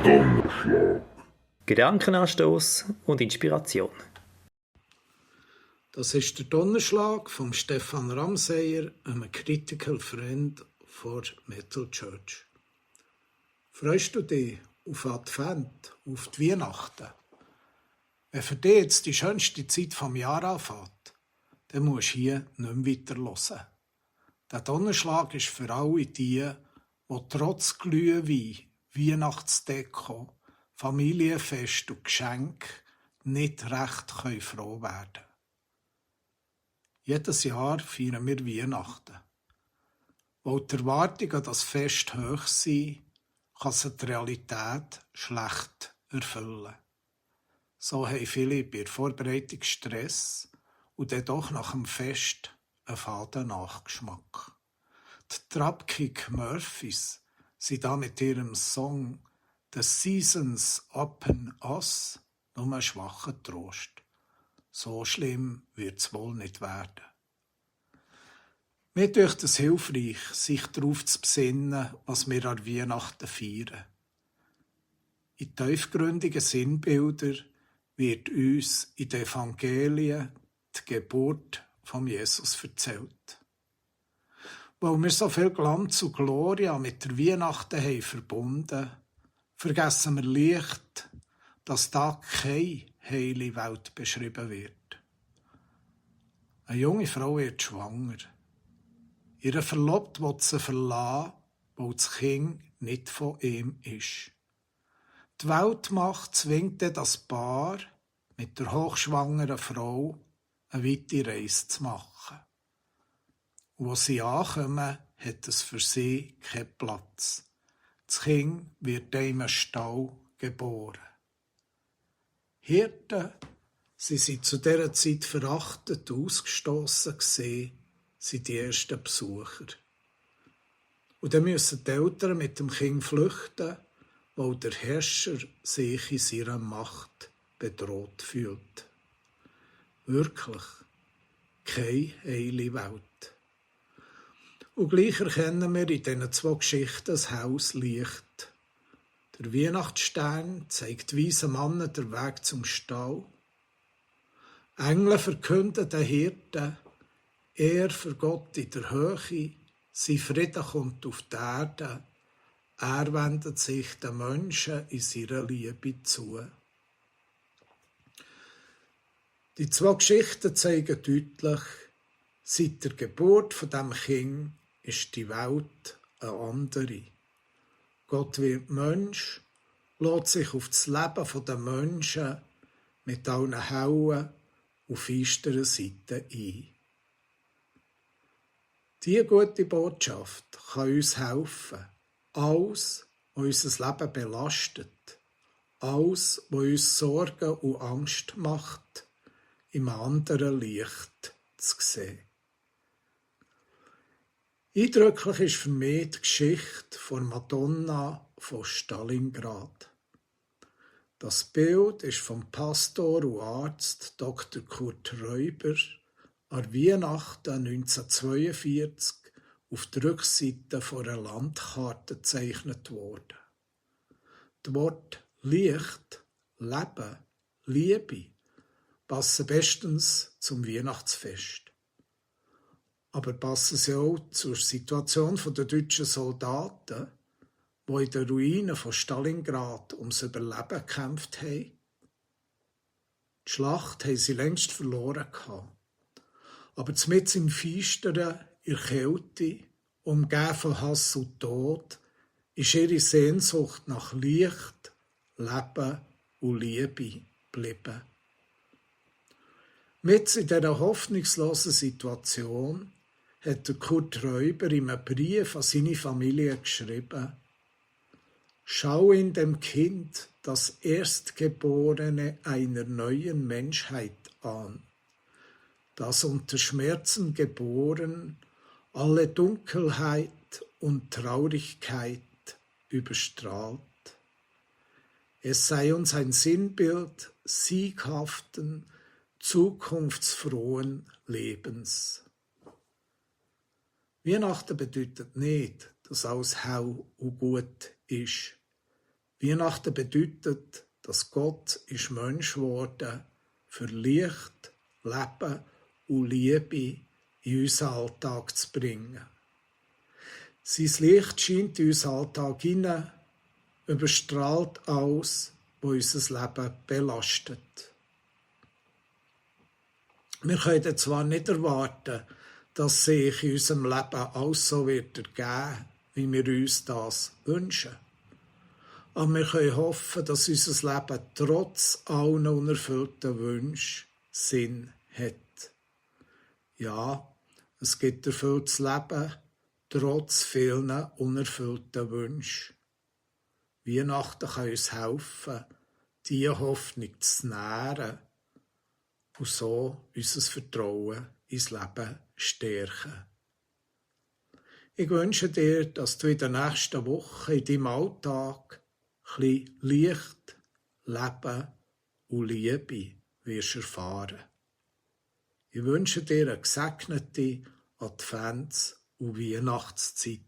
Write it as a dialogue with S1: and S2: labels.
S1: Donnerschlag.
S2: Gedankenanstoß und Inspiration.
S3: Das ist der Donnerschlag von Stefan Ramseyer, einem Critical Friend for Metal Church. Freust du dich auf Advent, auf die Weihnachten? Wenn für dich jetzt die schönste Zeit vom Jahr anfängt, dann musst du hier nicht mehr weiter hören. Der Donnerschlag ist für alle die trotz Glühwein, Weihnachtsdeko, Familienfest und Geschenk nicht recht froh werden können. Jedes Jahr feiern wir Weihnachten. Weil die Erwartungen an das Fest hoch sind, kann sich die Realität schlecht erfüllen. So haben viele bei der Vorbereitung Stress und dann doch nach dem Fest einen faden Nachgeschmack. Die Dropkick Murphys sind da mit ihrem Song «The Seasons Upon Us» nur ein schwacher Trost. So schlimm wird es wohl nicht werden. Mir dünkt es hilfreich, sich darauf zu besinnen, was wir an Weihnachten feiern. In tiefgründigen Sinnbilder wird uns in den Evangelien die Geburt von Jesus erzählt. Weil wir so viel Glanz und Gloria mit der Weihnachten haben verbunden, vergessen wir leicht, dass da keine heile Welt beschrieben wird. Eine junge Frau wird schwanger. Ihre Verlobte will sie verlassen, weil das Kind nicht von ihm ist. Die Weltmacht zwingt dann das Paar, mit der hochschwangeren Frau eine weite Reise zu machen. Und als sie ankommen, hat es für sie keinen Platz. Das Kind wird in einem Stall geboren. Hirten, sie sind zu dieser Zeit verachtet und ausgestossen gewesen, sind die ersten Besucher. Und dann müssen die Eltern mit dem Kind flüchten, weil der Herrscher sich in seiner Macht bedroht fühlt. Wirklich keine heile Welt. Und gleich erkennen wir in diesen zwei Geschichten das helles Licht. Der Weihnachtsstern zeigt weisen Mannen den Weg zum Stall. Engel verkünden den Hirten, Ehre für Gott in der Höhe, sein Frieden kommt auf die Erde, er wendet sich den Menschen in seiner Liebe zu. Die zwei Geschichten zeigen deutlich, seit der Geburt von dem Kind ist die Welt eine andere. Gott wird Mensch, lässt sich auf das Leben der Menschen mit allen hellen und finsteren Seiten ein. Diese gute Botschaft kann uns helfen, alles, was unser Leben belastet, alles, was uns Sorgen und Angst macht, im anderen Licht zu sehen. Eindrücklich ist für mich die Geschichte von Madonna von Stalingrad. Das Bild ist vom Pastor und Arzt Dr. Kurt Räuber an Weihnachten 1942 auf der Rückseite einer Landkarte gezeichnet worden. Die Worte Licht, Leben, Liebe passen bestens zum Weihnachtsfest. Aber passen sie auch zur Situation der deutschen Soldaten, die in den Ruinen von Stalingrad ums Überleben gekämpft haben? Die Schlacht haben sie längst verloren gehabt. Aber mitten im Feisteren, in der Kälte, umgeben von Hass und Tod, ist ihre Sehnsucht nach Licht, Leben und Liebe geblieben. Mitten in dieser hoffnungslosen Situation hat Kurt Räuber in einem Brief an seine Familie geschrieben: Schau in dem Kind das Erstgeborene einer neuen Menschheit an, das unter Schmerzen geboren alle Dunkelheit und Traurigkeit überstrahlt. Es sei uns ein Sinnbild sieghaften, zukunftsfrohen Lebens. Weihnachten bedeutet nicht, dass alles hell und gut ist. Weihnachten bedeutet, dass Gott ist Mensch geworden, für Licht, Leben und Liebe in unseren Alltag zu bringen. Sein Licht scheint in unseren Alltag hinein, überstrahlt alles, was unser Leben belastet. Wir können zwar nicht erwarten, dass sich in unserem Leben alles so wird ergeben, wie wir uns das wünschen. Aber wir können hoffen, dass unser Leben trotz allen unerfüllten Wünschen Sinn hat. Ja, es gibt erfülltes Leben, trotz vielen unerfüllten Wünschen. Weihnachten kann uns helfen, diese Hoffnung zu nähren und so unser Vertrauen ins Leben stärken. Ich wünsche dir, dass du in den nächsten Wochen in deinem Alltag ein bisschen Licht, Leben und Liebe wirst erfahren. Ich wünsche dir eine gesegnete Advents- und Weihnachtszeit.